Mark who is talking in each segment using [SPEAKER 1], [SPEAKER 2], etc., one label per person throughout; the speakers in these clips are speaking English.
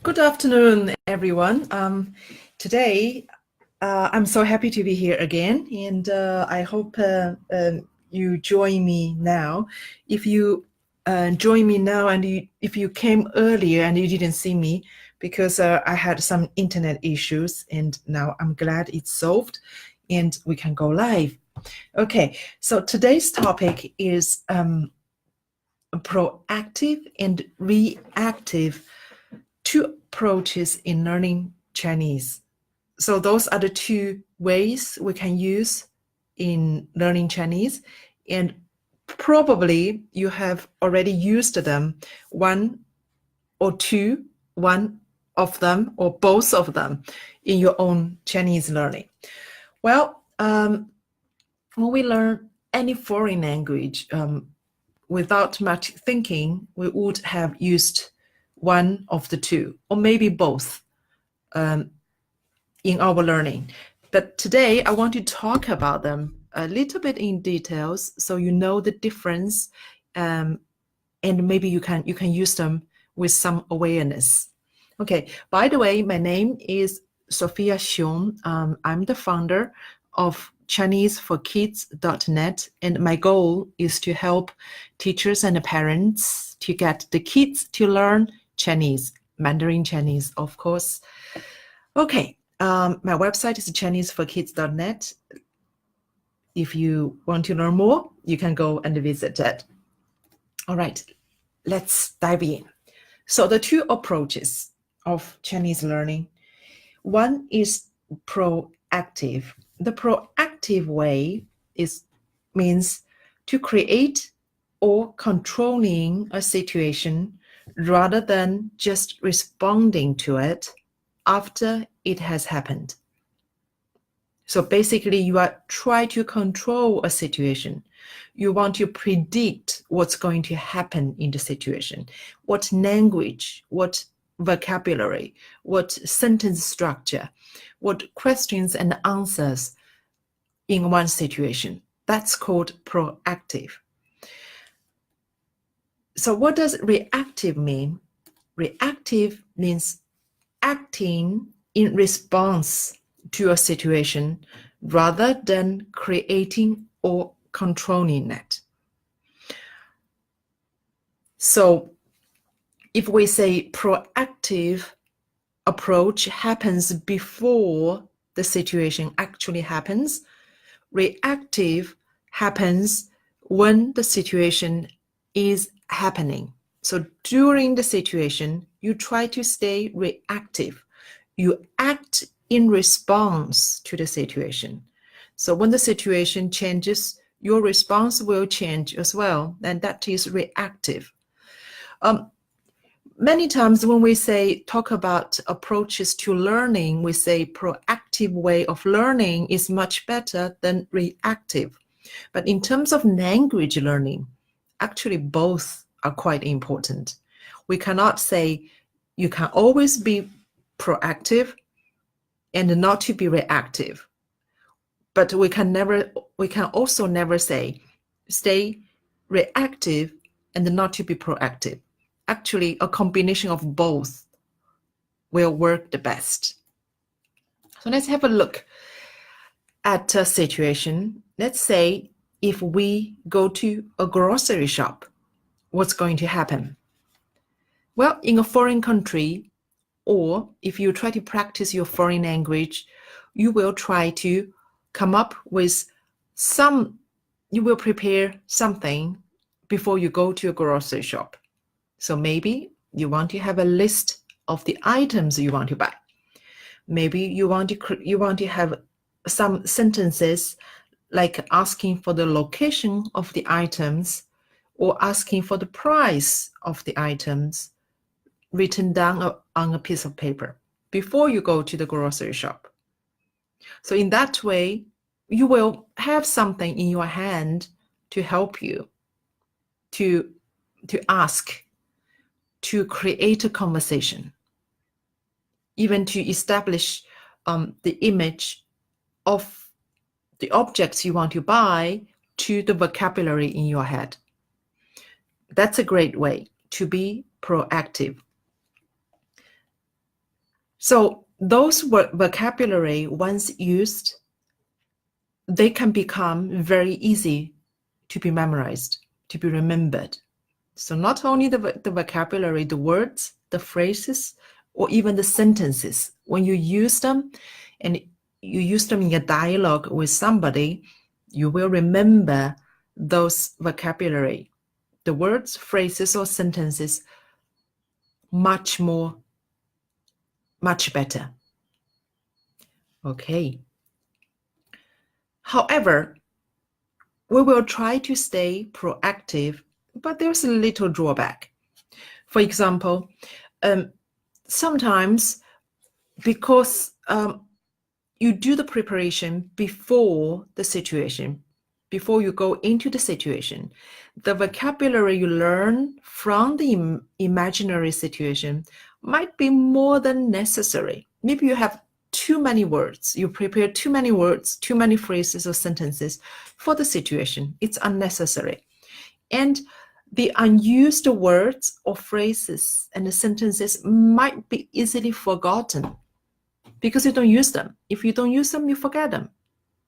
[SPEAKER 1] Good afternoon, everyone. Today, I'm so happy to be here again, and I hope you join me now. If you join me now, and if you came earlier and you didn't see me, because I had some internet issues, and now I'm glad it's solved, and we can go live. Okay, so today's topic is proactive and reactive, two approaches in learning Chinese. So those are the two ways we can use in learning Chinese. And probably you have already used them, one or two, one of them or both of them in your own Chinese learning. Well, when we learn any foreign language, without much thinking, we would have used one of the two, or maybe both, in our learning. But today I want to talk about them a little bit in details, so you know the difference, and maybe you can use them with some awareness. Okay. By the way, my name is Sophia Xiong. I'm the founder of ChineseForKids.net, and my goal is to help teachers and parents to get the kids to learn Chinese, Mandarin Chinese, of course. Okay, my website is ChineseForKids.net. If you want to learn more, you can go and visit that. All right, let's dive in. So the two approaches of Chinese learning. One is proactive. The proactive way means to create or controlling a situation rather than just responding to it after it has happened. So basically, you are trying to control a situation. You want to predict what's going to happen in the situation, what language, what vocabulary, what sentence structure, what questions and answers in one situation. That's called proactive. So what does reactive mean? Reactive means acting in response to a situation rather than creating or controlling it. So if we say proactive approach happens before the situation actually happens, reactive happens when the situation is happening. So during the situation, you try to stay reactive. You act in response to the situation. So when the situation changes, your response will change as well, and that is reactive. Many times when we talk about approaches to learning, we say proactive way of learning is much better than reactive. But in terms of language learning, actually both are quite important. We cannot say you can always be proactive and not to be reactive. But we can also never say stay reactive and not to be proactive. Actually, a combination of both will work the best. So let's have a look at a situation. Let's say if we go to a grocery shop, what's going to happen? Well, in a foreign country, or if you try to practice your foreign language, you will try to come up with you will prepare something before you go to a grocery shop. So maybe you want to have a list of the items you want to buy. Maybe you want to have some sentences like asking for the location of the items or asking for the price of the items written down on a piece of paper before you go to the grocery shop. So in that way, you will have something in your hand to help you to ask, to create a conversation, even to establish the image of the objects you want to buy to the vocabulary in your head. That's a great way to be proactive. So those vocabulary, once used, they can become very easy to be memorized, to be remembered. So not only the vocabulary, the words, the phrases, or even the sentences, when you use them and you use them in a dialogue with somebody, you will remember those vocabulary, the words, phrases, or sentences much better. Okay. However, we will try to stay proactive, but there's a little drawback. For example, sometimes because you do the preparation before the situation, before you go into the situation, the vocabulary you learn from the imaginary situation might be more than necessary. Maybe you have too many words, you prepare too many words, too many phrases or sentences for the situation. It's unnecessary. And the unused words or phrases and the sentences might be easily forgotten because you don't use them. If you don't use them, you forget them,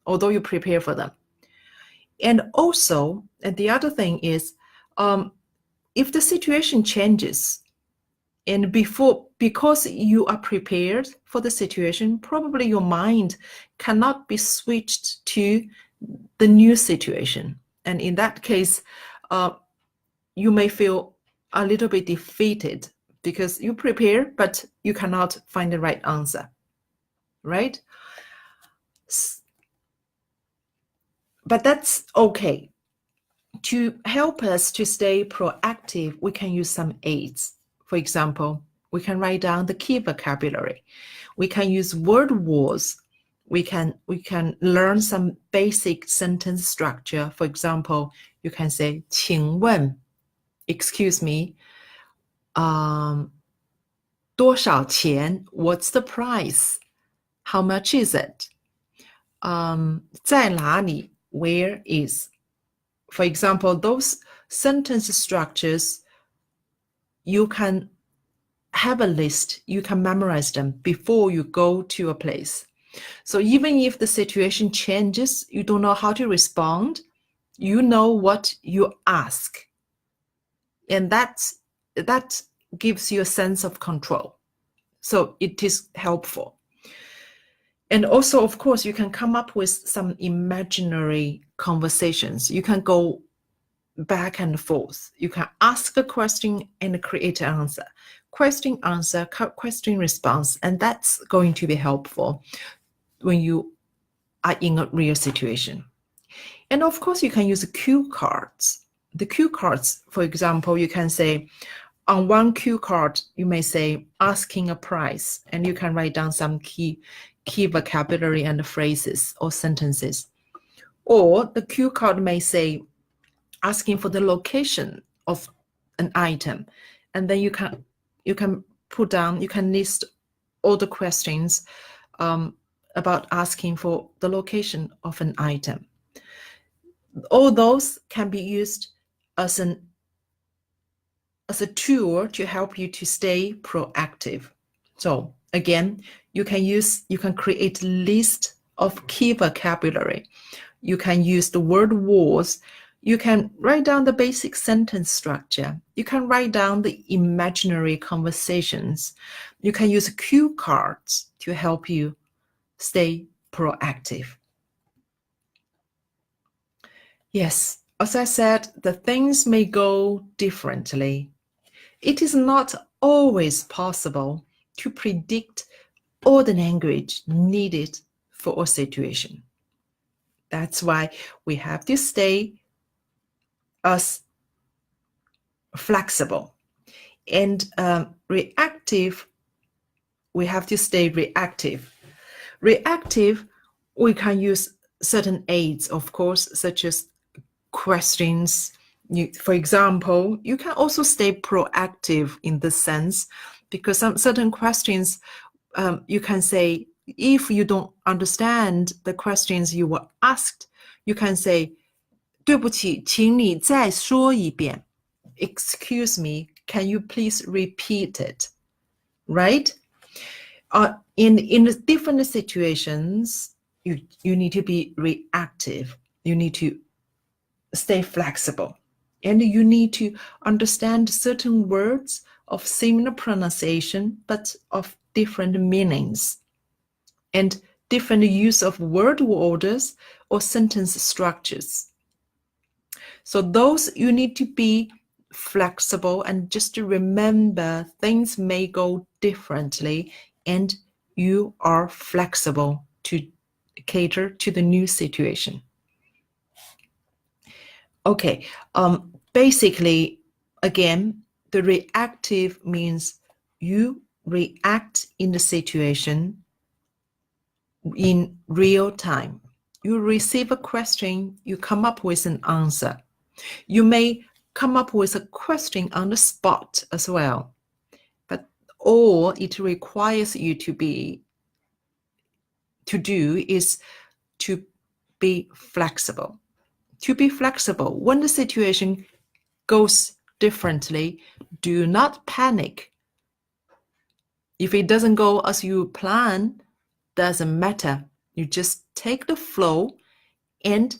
[SPEAKER 1] although you prepare for them. And also, and the other thing is, if the situation changes, and because you are prepared for the situation, probably your mind cannot be switched to the new situation. And in that case, you may feel a little bit defeated because you prepare, but you cannot find the right answer, right? But that's okay. To help us to stay proactive, we can use some aids. For example, we can write down the key vocabulary. We can use word walls. We can learn some basic sentence structure. For example, you can say 请问, excuse me, 多少钱? What's the price? How much is it? 在哪里? Where is? For example, those sentence structures, you can have a list, you can memorize them before you go to a place. So even if the situation changes, you don't know how to respond, you know what you ask. And that gives you a sense of control. So it is helpful. And also, of course, you can come up with some imaginary conversations. You can go back and forth. You can ask a question and create an answer. Question, answer, question, response. And that's going to be helpful when you are in a real situation. And of course, you can use cue cards. The cue cards, for example, you can say, on one cue card, you may say, asking a price, and you can write down some key vocabulary and phrases or sentences. Or the cue card may say, asking for the location of an item, and then you can put down, you can list all the questions about asking for the location of an item. All those can be used as a tool to help you to stay proactive. So again, you can create a list of key vocabulary. You can use the word walls. You can write down the basic sentence structure. You can write down the imaginary conversations. You can use cue cards to help you stay proactive. Yes, as I said, the things may go differently. It is not always possible to predict all the language needed for a situation. That's why we have to stay as flexible and reactive. We have to stay reactive. Reactive, we can use certain aids, of course, such as questions. For example, you can also stay proactive in this sense, because some certain questions you can say, if you don't understand the questions you were asked, you can say, 对不起，请你再说一遍. Excuse me, can you please repeat it? Right? In different situations, you need to be reactive. You need to stay flexible, and you need to understand certain words of similar pronunciation but of different meanings, and different use of word orders or sentence structures. So those you need to be flexible, and just to remember things may go differently, and you are flexible to cater to the new situation. Okay, basically, again, the reactive means you react in the situation in real time. You receive a question, you come up with an answer. You may come up with a question on the spot as well, but all it requires you to do is to be flexible. To be flexible when the situation goes differently, do not panic. If it doesn't go as you plan, doesn't matter. You just take the flow and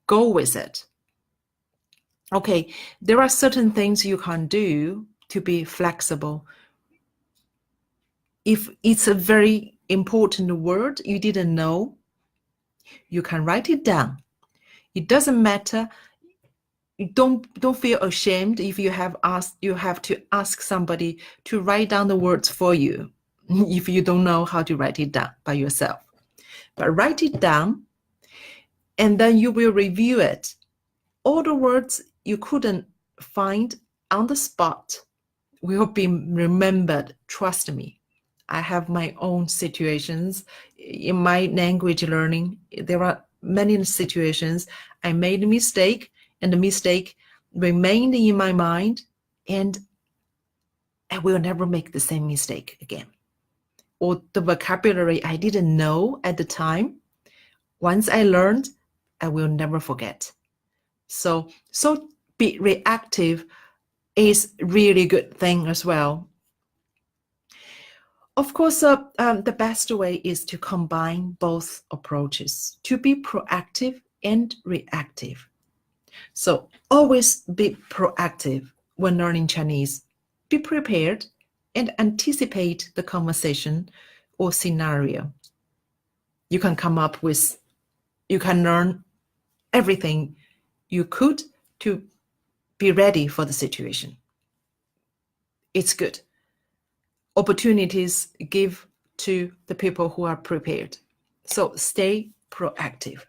[SPEAKER 1] go with it. Okay, there are certain things you can do to be flexible. If it's a very important word you didn't know, you can write it down. It doesn't matter. Don't feel ashamed if you have to ask somebody to write down the words for you if you don't know how to write it down by yourself. But write it down, and then you will review it. All the words you couldn't find on the spot will be remembered. Trust me. I have my own situations in my language learning. There are many situations I made a mistake, and the mistake remained in my mind, and I will never make the same mistake again. Or the vocabulary I didn't know at the time, once I learned, I will never forget. So be reactive is really good thing as well. Of course, the best way is to combine both approaches, to be proactive and reactive. So always be proactive when learning Chinese. Be prepared and anticipate the conversation or scenario. You can learn everything you could to be ready for the situation. It's good. Opportunities give to the people who are prepared. So stay proactive.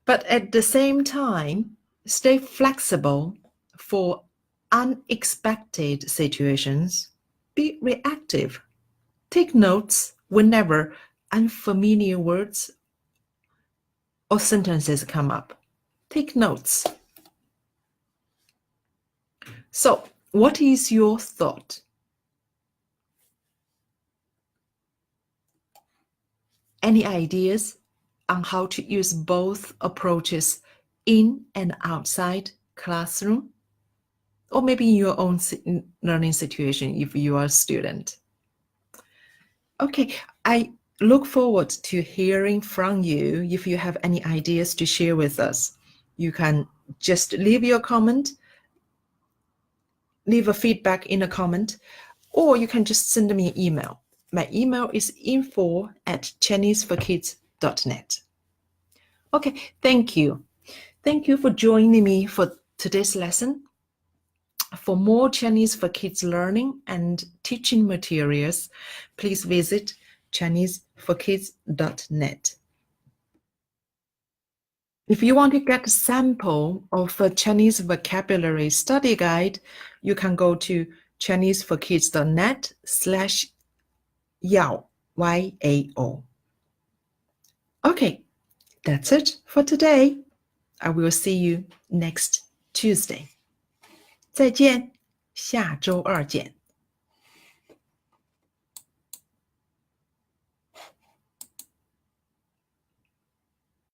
[SPEAKER 1] But at the same time, stay flexible for unexpected situations. Be reactive. Take notes whenever unfamiliar words or sentences come up. Take notes. So, what is your thought? Any ideas on how to use both approaches in and outside classroom? Or maybe in your own learning situation if you are a student. Okay, I look forward to hearing from you. If you have any ideas to share with us, you can just leave your comment, leave a feedback in a comment, or you can just send me an email. My email is info@chineseforkids.net. Okay, thank you. Thank you for joining me for today's lesson. For more Chinese for Kids learning and teaching materials, please visit chineseforkids.net. If you want to get a sample of a Chinese vocabulary study guide, you can go to chineseforkids.net/yao, Y-A-O. Okay, that's it for today. I will see you next Tuesday. 再见，下周二见。